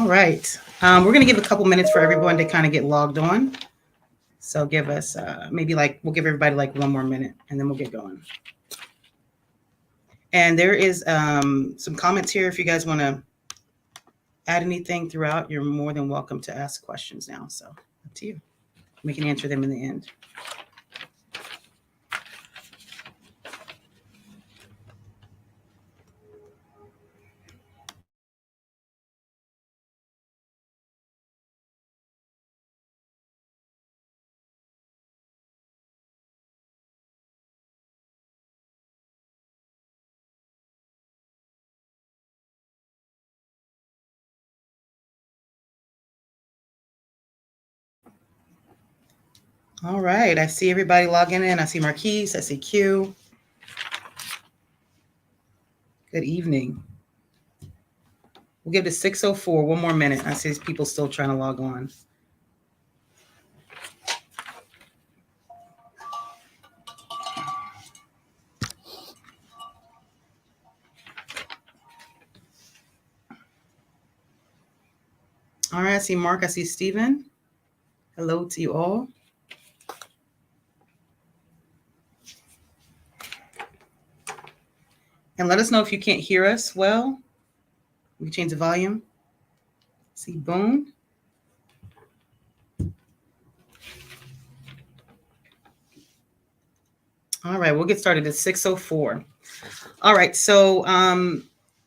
All right. We're going to give a couple minutes for everyone to kind of get logged on. So give us maybe like, we'll give everybody like 1 more minute and then we'll get going. And there is some comments here. If you guys want to add anything throughout, you're more than welcome to ask questions now. So up to you. We can answer them in the end. All right. I see everybody logging in. I see Marquise. I see Q. Good evening. We'll give it 6:04. 1 more minute. I see people still trying to log on. All right. I see Mark. I see Stephen. Hello to you all. And let us know if you can't hear us well. We can change the volume. See, boom. All right, we'll get started at 6:04. All right, so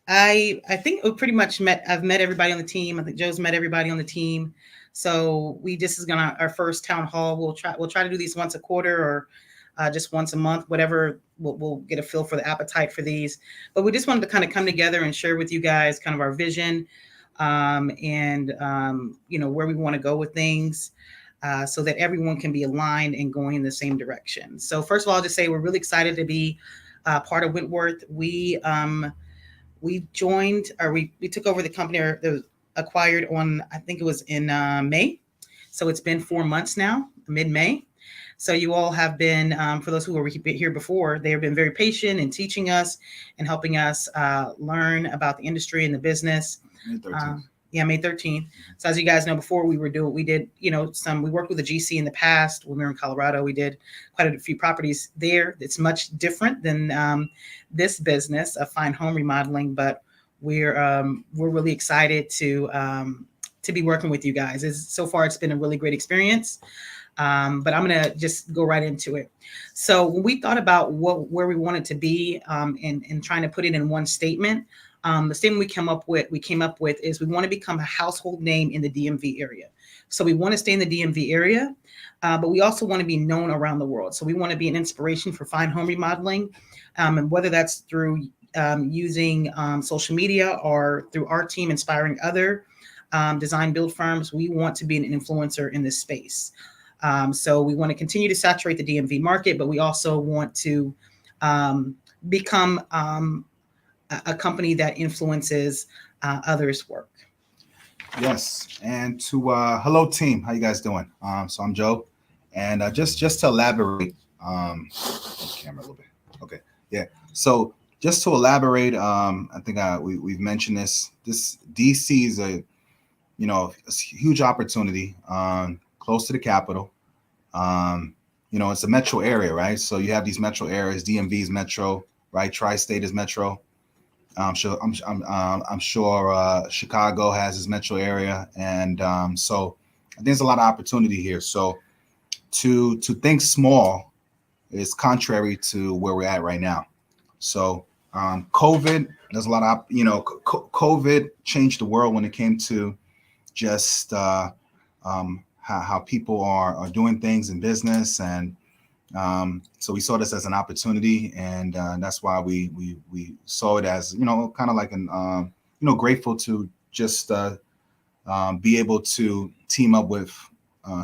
I think we pretty much I've met everybody on the team. I think Joe's met everybody on the team. So this is our first town hall. We'll try to do these once a quarter or just once a month, whatever. We'll get a feel for the appetite for these. But we just wanted to kind of come together and share with you guys kind of our vision and where we want to go with things. So that everyone can be aligned and going in the same direction. So first of all, I'll just say we're really excited to be part of Wentworth. We joined, or we took over the company, or that was acquired on, I think it was in May. So it's been 4 months now, mid-May. So you all have been, for those who were here before, they have been very patient in teaching us and helping us learn about the industry and the business. May 13th. So as you guys know, before we worked with a GC in the past when we were in Colorado. We did quite a few properties there. It's much different than this business of fine home remodeling, but we're really excited to be working with you guys. So far, it's been a really great experience. But I'm going to just go right into it. So when we thought about where we wanted to be and trying to put it in one statement, the statement we came up with is we want to become a household name in the DMV area. So we want to stay in the DMV area, but we also want to be known around the world. So we want to be an inspiration for fine home remodeling, and whether that's through using social media or through our team inspiring other design build firms, we want to be an influencer in this space. So we want to continue to saturate the DMV market, but we also want to become a company that influences others' work. Yes, and to hello team, how you guys doing? So I'm Joe, and just to elaborate, camera a little bit. Okay, yeah. So just to elaborate, I think we've mentioned this. This DC is a huge opportunity, close to the capital. It's a metro area, right? So you have these metro areas. DMV is metro, right? Tri-state is metro. I'm sure Chicago has its metro area, and so I think there's a lot of opportunity here. So to think small is contrary to where we're at right now. So COVID, there's a lot of COVID changed the world when it came to just how people are doing things in business, and so we saw this as an opportunity, and that's why we saw it as kind of like an grateful to just be able to team up with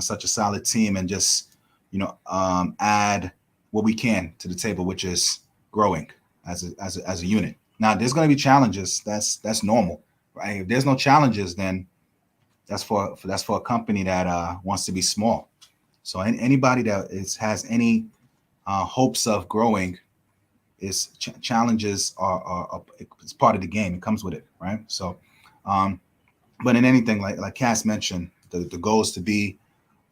such a solid team and just add what we can to the table, which is growing as a unit. Now there's going to be challenges. That's normal, right? If there's no challenges, then that's for a company that wants to be small. So anybody that has any hopes of growing, is challenges are it's part of the game. It comes with it, right? So But in anything, like Cass mentioned, the goal is to be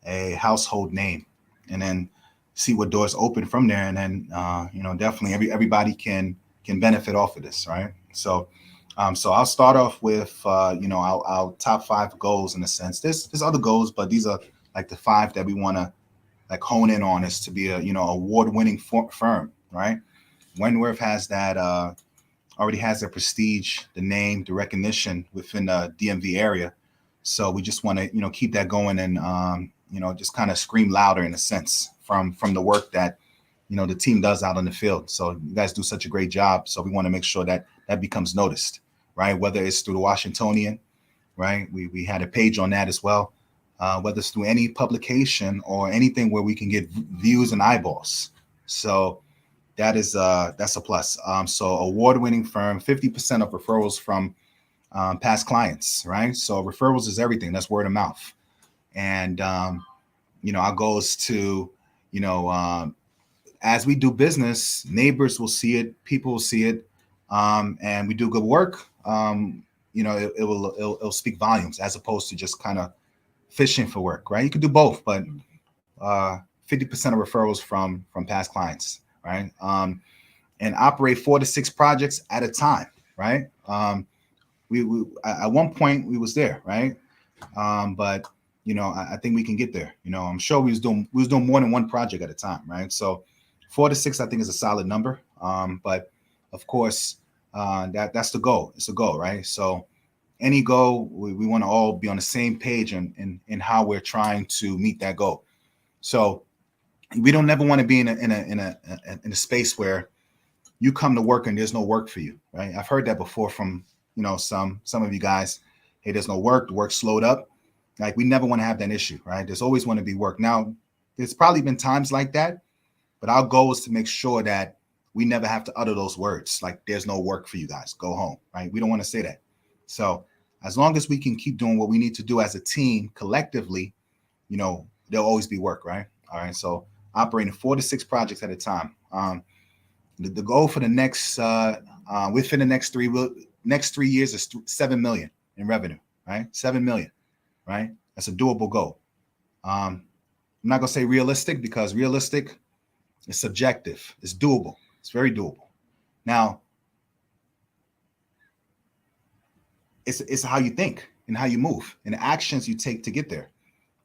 a household name, and then see what doors open from there, and then definitely everybody can benefit off of this, right? So I'll start off with our top five goals in a sense. There's other goals, but these are like the five that we want to like hone in on, is to be a award-winning firm, right? Wentworth has that already has the prestige, the name, the recognition within the DMV area. So we just want to keep that going, and just kind of scream louder in a sense from the work that the team does out on the field. So you guys do such a great job. So we want to make sure that that becomes noticed, right? Whether it's through the Washingtonian, right? We had a page on that as well. Whether it's through any publication or anything where we can get views and eyeballs. So that's a plus. So award-winning firm, 50% of referrals from past clients, right? So referrals is everything. That's word of mouth. And our goal is to, as we do business, neighbors will see it, people will see it, and we do good work. It'll speak volumes, as opposed to just kind of fishing for work, right? You could do both, but 50% of referrals from past clients, right? And operate 4 to 6 projects at a time, right? We at one point we was there, right? But I think we can get there. I'm sure we was doing more than one project at a time, right? So 4 to 6, I think, is a solid number. But of course, that's the goal. It's a goal, right? So any goal, we want to all be on the same page in how we're trying to meet that goal. So we don't never want to be in a space where you come to work and there's no work for you, right? I've heard that before from some of you guys. Hey, there's no work. The work slowed up. Like, we never want to have that issue, right? There's always want to be work. Now, there's probably been times like that, but our goal is to make sure that we never have to utter those words like, there's no work for you guys, go home, right? We don't want to say that. So as long as we can keep doing what we need to do as a team collectively, there'll always be work, right? All right. So operating 4 to 6 projects at a time. The goal for the next within the next 3 years is 7 million in revenue, right? 7 million, right? That's a doable goal. I'm not gonna say realistic, because realistic is subjective. It's doable. It's very doable. Now, it's how you think and how you move and the actions you take to get there,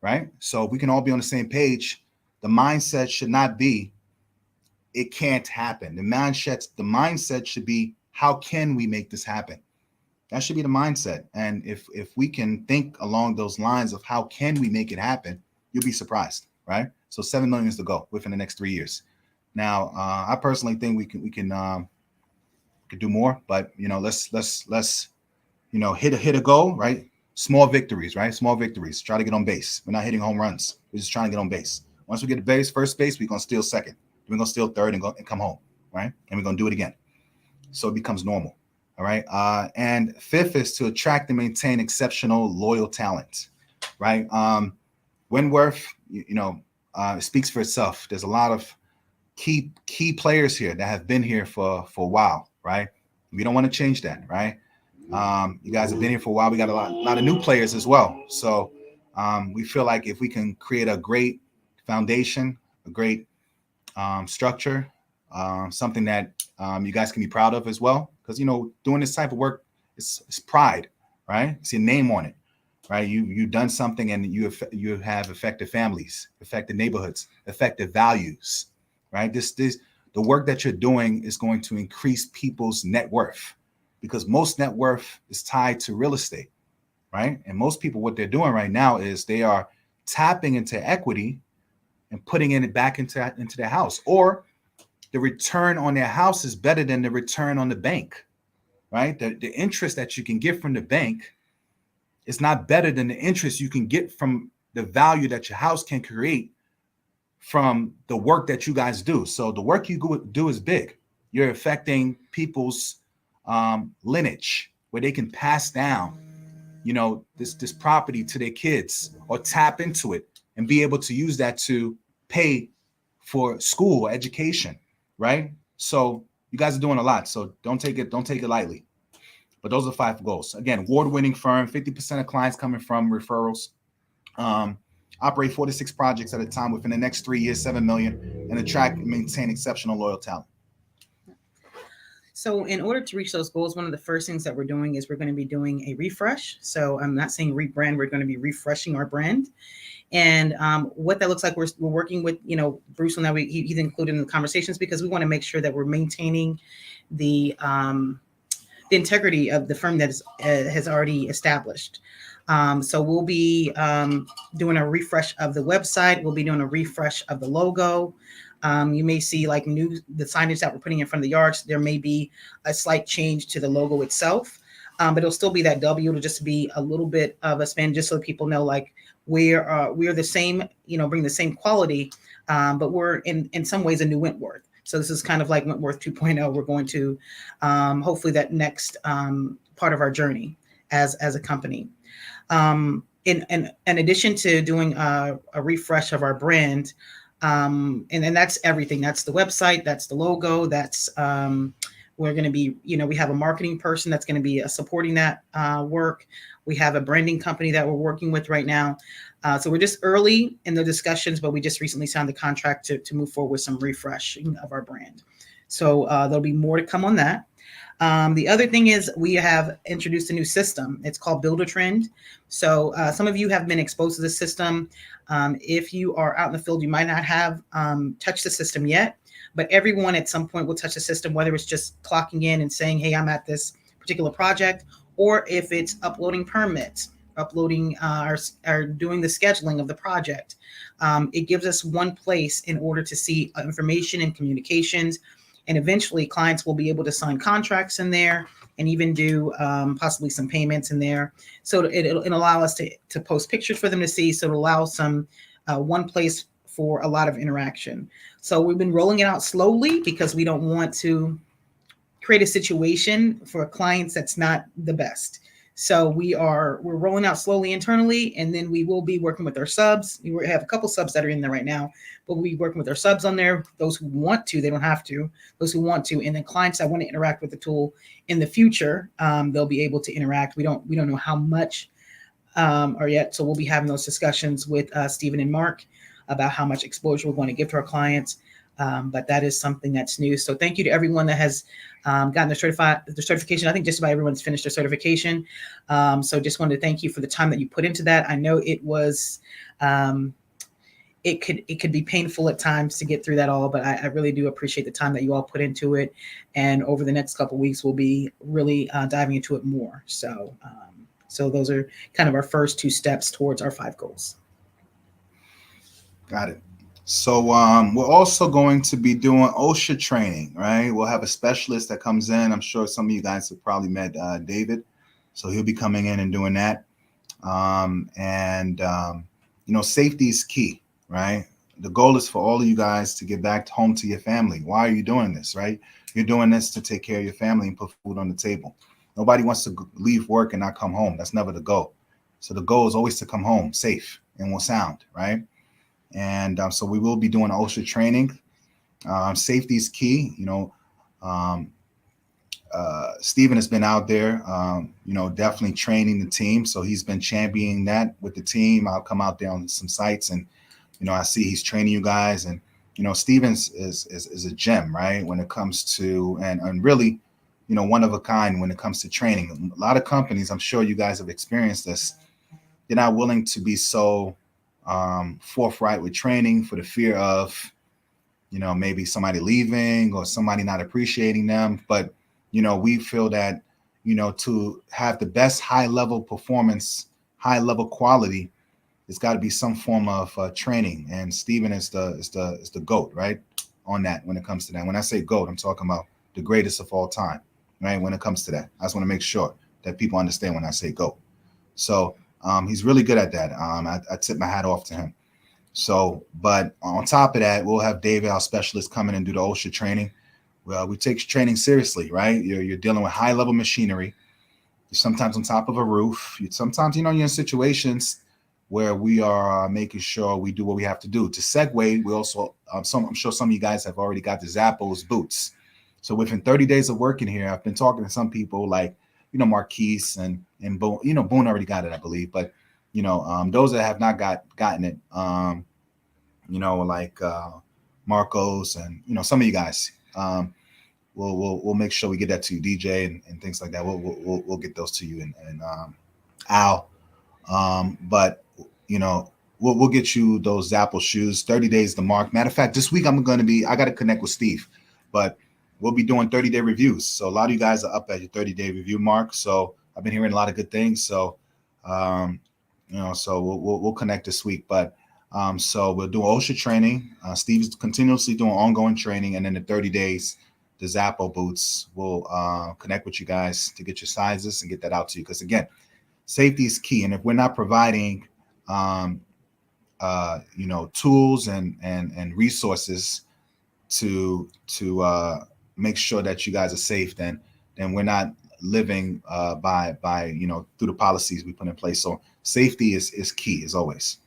right? So we can all be on the same page. The mindset should not be, it can't happen. The mindset should be, how can we make this happen? That should be the mindset. And if we can think along those lines of how can we make it happen, you'll be surprised, right? So 7 million is the goal within the next 3 years. Now, I personally think we can do more, but let's hit a goal, right? Small victories, right? Small victories. Try to get on base. We're not hitting home runs. We're just trying to get on base. Once we get to first base, we're gonna steal second. We're gonna steal third and come home, right? And we're gonna do it again, so it becomes normal. All right. And fifth is to attract and maintain exceptional, loyal talent, right? Wentworth, speaks for itself. There's a lot of key players here that have been here for a while, right? We don't want to change that, right? You guys have been here for a while. We got a lot of new players as well. So we feel like if we can create a great foundation, a great structure, something that you guys can be proud of as well. Because, doing this type of work is pride, right? It's your name on it, right? You've done something, and you have affected families, affected neighborhoods, affected values, right? The work that you're doing is going to increase people's net worth, because most net worth is tied to real estate, right? And most people, what they're doing right now is they are tapping into equity and putting it back into their house, or the return on their house is better than the return on the bank, right? The interest that you can get from the bank is not better than the interest you can get from the value that your house can create from the work that you guys do. So the work you do is big. You're affecting people's lineage, where they can pass down, this property to their kids, or tap into it and be able to use that to pay for school or education, right? So you guys are doing a lot. So don't take it lightly. But those are 5 goals. Again, award-winning firm, 50% of clients coming from referrals. Operate 4 to 6 projects at a time within the next 3 years, 7 million, and attract and maintain exceptional loyal talent. So in order to reach those goals, one of the first things that we're doing is we're going to be doing a refresh. So I'm not saying rebrand, we're going to be refreshing our brand. And what that looks like, we're working with, Bruce on that. He's included in the conversations because we want to make sure that we're maintaining the integrity of the firm that has already established. So we'll be doing a refresh of the website. We'll be doing a refresh of the logo. You may see like the signage that we're putting in front of the yards. There may be a slight change to the logo itself, but it'll still be that W. It'll just be a little bit of a spin, just so people know like we're the same, bring the same quality, but we're in some ways a new Wentworth. So this is kind of like Wentworth 2.0. We're going to hopefully that next part of our journey as a company. In addition to doing a refresh of our brand, and that's everything. That's the website. That's the logo. That's we're going to be, we have a marketing person that's going to be supporting that work. We have a branding company that we're working with right now. So we're just early in the discussions, but we just recently signed the contract to move forward with some refreshing of our brand. So there'll be more to come on that. The other thing is we have introduced a new system. It's called Build a Trend. So some of you have been exposed to the system. If you are out in the field, you might not have touched the system yet, but everyone at some point will touch the system, whether it's just clocking in and saying, hey, I'm at this particular project, or if it's uploading permits, uploading or doing the scheduling of the project. It gives us one place in order to see information and communications. And eventually clients will be able to sign contracts in there and even do possibly some payments in there. So it'll allow us to post pictures for them to see. So it'll allow some one place for a lot of interaction. So we've been rolling it out slowly because we don't want to create a situation for clients that's not the best. So we're rolling out slowly internally, and then we will be working with our subs. We have a couple subs that are in there right now, but we'll be working with our subs on there. Those who want to, they don't have to. Those who want to, and then clients that want to interact with the tool in the future, they'll be able to interact. We don't know how much or yet, so we'll be having those discussions with Stephen and Mark about how much exposure we're going to give to our clients. But that is something that's new. So thank you to everyone that has gotten their certification. I think just about everyone's finished their certification. So just wanted to thank you for the time that you put into that. I know it was, it could be painful at times to get through that all, but I really do appreciate the time that you all put into it. And over the next couple of weeks, we'll be really diving into it more. So those are kind of our first 2 steps towards our 5 goals. Got it. So we're also going to be doing OSHA training, right? We'll have a specialist that comes in. I'm sure some of you guys have probably met David. So he'll be coming in and doing that. Safety is key, right? The goal is for all of you guys to get back home to your family. Why are you doing this, right? You're doing this to take care of your family and put food on the table. Nobody wants to leave work and not come home. That's never the goal. So the goal is always to come home safe and well sound, right? And so we will be doing OSHA training. Safety is key. Stephen has been out there, definitely training the team. So he's been championing that with the team. I'll come out there on some sites and, I see he's training you guys. And, Stephen's is a gem, right? When it comes to, and really, one of a kind when it comes to training. A lot of companies, I'm sure you guys have experienced this, they're not willing to be so forthright with training for the fear of, maybe somebody leaving or somebody not appreciating them. But, we feel that, to have the best high level performance, high level quality, it's got to be some form of training. And Stephen is the GOAT, right? On that, when it comes to that. When I say GOAT, I'm talking about the greatest of all time, right? When it comes to that, I just want to make sure that people understand when I say GOAT. So he's really good at that. I tip my hat off to him. So, but on top of that, we'll have David, our specialist, come in and do the OSHA training. Well, we take training seriously, right? You're dealing with high level machinery. You're sometimes on top of a roof. Sometimes, you're in situations where we are making sure we do what we have to do. To segue, we also, I'm sure some of you guys have already got the Zappos boots. So within 30 days of working here, I've been talking to some people like, Marquise and Boone. Boone already got it, I believe, but those that have not gotten it, like Marcos and some of you guys. We'll make sure we get that to you, DJ, and things like that. We'll get those to you, and Al. But we'll get you those Apple shoes. 30 days the mark. Matter of fact, this week I got to connect with Steve, but we'll be doing 30-day reviews. So a lot of you guys are up at your 30-day review mark. So I've been hearing a lot of good things. So so we'll connect this week. But so we'll do OSHA training. Steve's continuously doing ongoing training, and then the 30 days. The Zappo boots will connect with you guys to get your sizes and get that out to you. Because again, safety is key, and if we're not providing, tools and resources to make sure that you guys are safe, then we're not living by through the policies we put in place. So safety is key as always.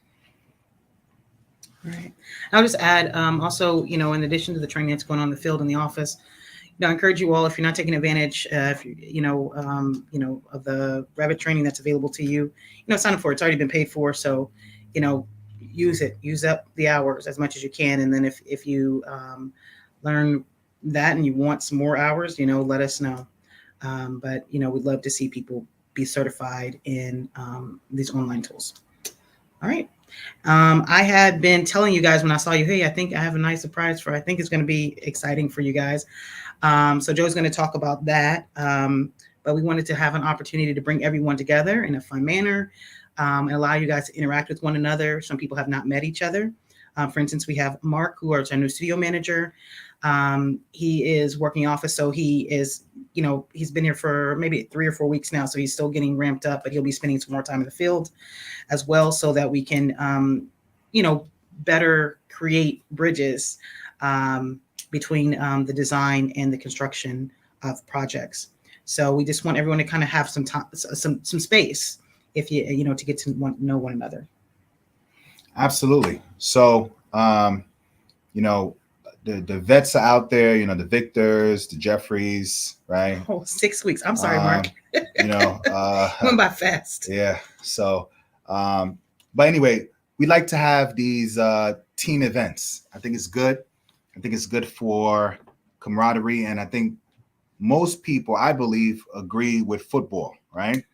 Right. I'll just add also, in addition to the training that's going on in the field and the office. I encourage you all, if you're not taking advantage, of the Revit training that's available to you, sign up for it. It's already been paid for. So, use it, use up the hours as much as you can. And then if you learn that and you want some more hours, let us know. But, we'd love to see people be certified in these online tools. All right. I had been telling you guys when I saw you, hey, I think I have a nice surprise I think it's going to be exciting for you guys. So Joe's going to talk about that. But we wanted to have an opportunity to bring everyone together in a fun manner and allow you guys to interact with one another. Some people have not met each other. For instance, we have Mark, who is our new studio manager. He is working office. So he is, he's been here for maybe 3 or 4 weeks now. So he's still getting ramped up, but he'll be spending some more time in the field as well so that we can, better create bridges between the design and the construction of projects. So we just want everyone to kind of have some time, some space, if you to get to know one another. Absolutely. So the vets are out there. The Victors, the Jeffreys, right? Oh, 6 weeks. I'm sorry, Mark. Went by fast. Yeah. So, but anyway, we like to have these team events. I think it's good. I think it's good for camaraderie. And I think most people, I believe, agree with football, right?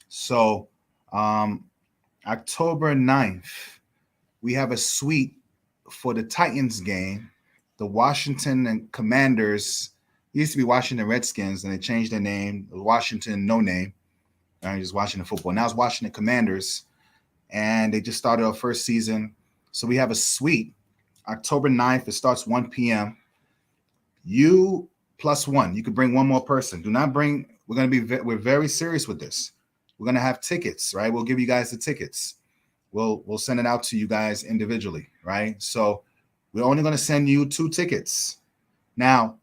So October 9th, we have a suite for the Titans game. The Washington and Commanders, used to be Washington Redskins, and they changed their name. Washington, no name. Right? Just Washington football. Now it's Washington Commanders. And they just started our first season. So we have a suite. October 9th, it starts 1 p.m. You plus one. You could bring one more person. Do not bring, we're very serious with this. We're going to have tickets, right? We'll give you guys the tickets. We'll send it out to you guys individually, right? So we're only going to send you 2 tickets. Now,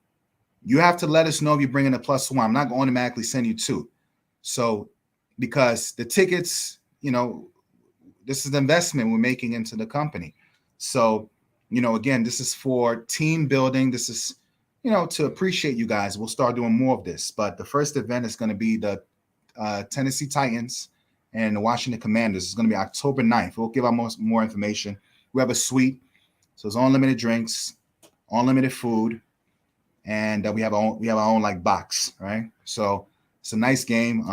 you have to let us know if you're bringing a plus one. I'm not going to automatically send you 2. So, because the tickets, this is the investment we're making into the company. So, again, this is for team building. This is, to appreciate you guys. We'll start doing more of this. But the first event is going to be the Tennessee Titans and the Washington Commanders. It's going to be October 9th. We'll give out more information. We have a suite. So it's unlimited drinks, unlimited food, and we have our own like box, right? So it's a nice game.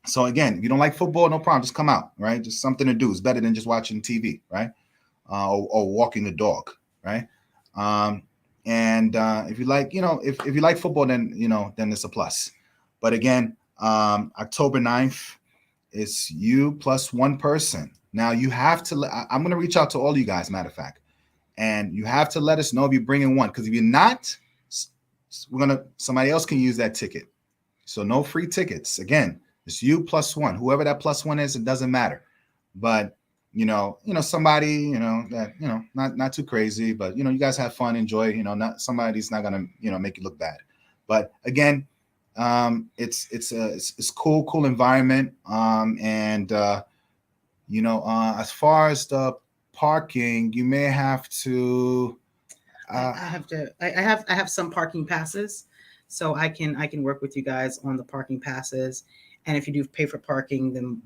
So again, if you don't like football, no problem. Just come out, right? Just something to do. It's better than just watching TV, right? Or walking the dog, right? And if you like, if you like football, then then it's a plus. But again, October 9th, it's you plus one person. Now you have to. I'm going to reach out to all you guys. Matter of fact. And you have to let us know if you're bringing one, because if you're not, somebody else can use that ticket. So no free tickets. Again, it's you plus one. Whoever that plus one is, it doesn't matter. But somebody, that not too crazy, but you guys have fun, enjoy. Not somebody's not gonna make you look bad. But again, it's cool environment. As far as the parking, you may have to. I have some parking passes So I can work with you guys on the parking passes. And if you do pay for parking, then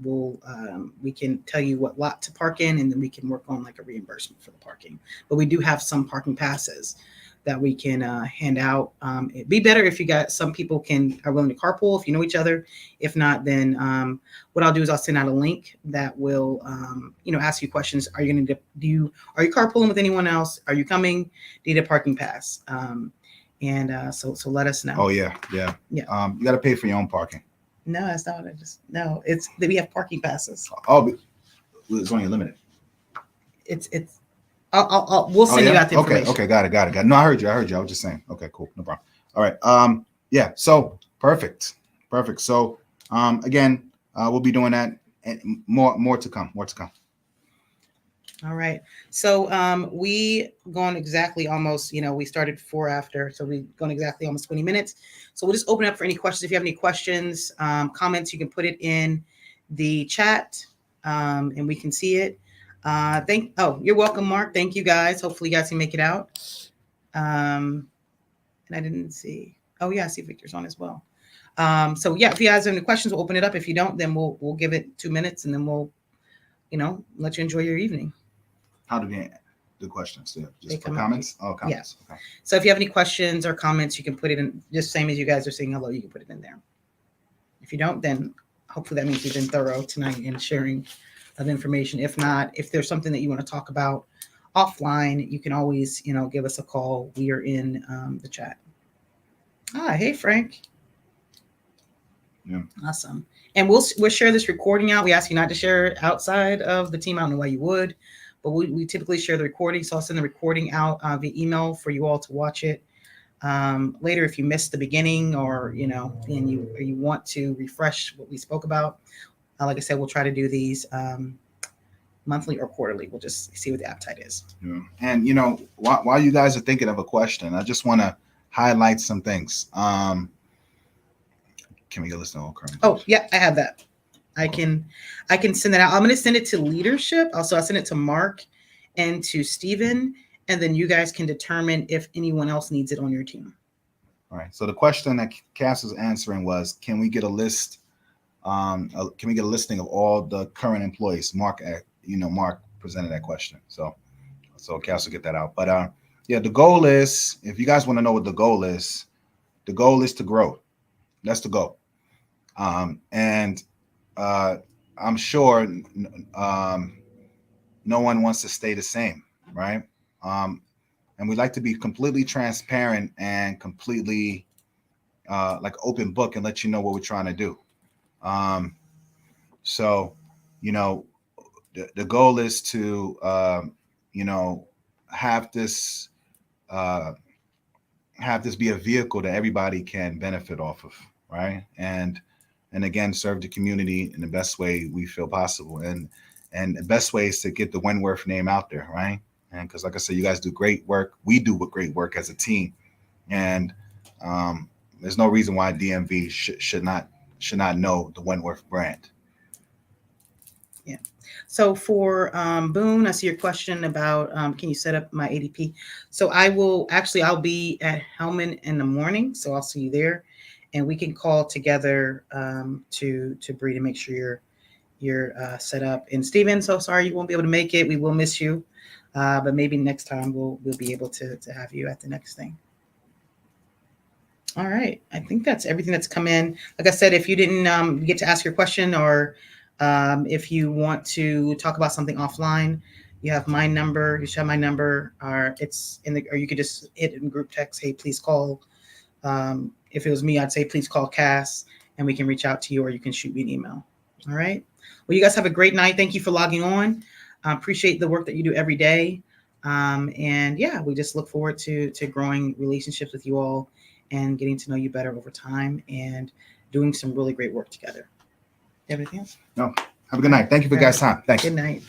we can tell you what lot to park in, and then we can work on like a reimbursement for the parking. But we do have some parking passes that we can hand out. It'd be better if you got some people are willing to carpool if you know each other. If not, then what I'll do is I'll send out a link that will ask you questions. Are you going to are you carpooling with anyone else? Are you coming? Need a parking pass? So let us know. Oh yeah. Yeah. You got to pay for your own parking. No, that's not what no, it's that we have parking passes. Oh, but it's only limited. We'll send you out the information. Okay, got it. No, I heard you. I was just saying. Okay, cool, no problem. All right. Yeah. So perfect. So, again, we'll be doing that, and more to come. All right. So, we gone exactly almost. We started 4 after, so we gone exactly almost 20 minutes. So we'll just open up for any questions. If you have any questions, comments, you can put it in the chat, and we can see it. You're welcome, Mark. Thank you, guys. Hopefully you guys can make it out. And I didn't see. Oh yeah, I see Victor's on as well. So yeah, if you guys have any questions, we'll open it up. If you don't, then we'll give it 2 minutes, and then we'll, let you enjoy your evening. How do we do questions? Yeah, just for comments? Oh, comments. Yeah. Okay. So if you have any questions or comments, you can put it in, just same as you guys are saying hello, you can put it in there. If you don't, then hopefully that means you've been thorough tonight in sharing of information. If not, if there's something that you want to talk about offline, you can always, give us a call. We are in the chat. Hey, Frank. Yeah. Awesome. And we'll share this recording out. We ask you not to share it outside of the team. I don't know why you would, but we typically share the recording. So I'll send the recording out via email for you all to watch it later. If you missed the beginning, or and you want to refresh what we spoke about, like I said, we'll try to do these monthly or quarterly. We'll just see what the appetite is. Yeah. And while you guys are thinking of a question, I just want to highlight some things. Can we get a list of all current? Oh yeah, I have that. I can send that out. I'm going to send it to leadership. Also, I'll send it to Mark and to Stephen, and then you guys can determine if anyone else needs it on your team. All right. So the question that Cass was answering was, can we get a list? Can we get a listing of all the current employees? Mark presented that question. So Cass will get that out. But yeah, the goal is, if you guys want to know what the goal is to grow. That's the goal. And I'm sure no one wants to stay the same, right? And we like to be completely transparent and completely like open book and let you know what we're trying to do. So the goal is to have this be a vehicle that everybody can benefit off of, right? And again, serve the community in the best way we feel possible. And the best way is to get the Wentworth name out there, right? And because, like I said, you guys do great work. We do great work as a team, and there's no reason why DMV should not know the Wentworth brand. Yeah. So for Boone, I see your question about can you set up my ADP? So I'll be at Hellman in the morning, so I'll see you there, and we can call together to Bree to make sure you're set up. And Steven, so sorry you won't be able to make it. We will miss you, but maybe next time we'll be able to have you at the next thing. All right, I think that's everything that's come in. Like I said, if you didn't get to ask your question, or if you want to talk about something offline, you have my number. You should have my number, or you could just hit in group text. Hey, please call. If it was me, I'd say please call Cass, and we can reach out to you, or you can shoot me an email. All right. Well, you guys have a great night. Thank you for logging on. Appreciate the work that you do every day. And yeah, we just look forward to growing relationships with you all and getting to know you better over time and doing some really great work together. You have anything else? No. Have a good night. Thank you for guys' time. Thanks. Good night.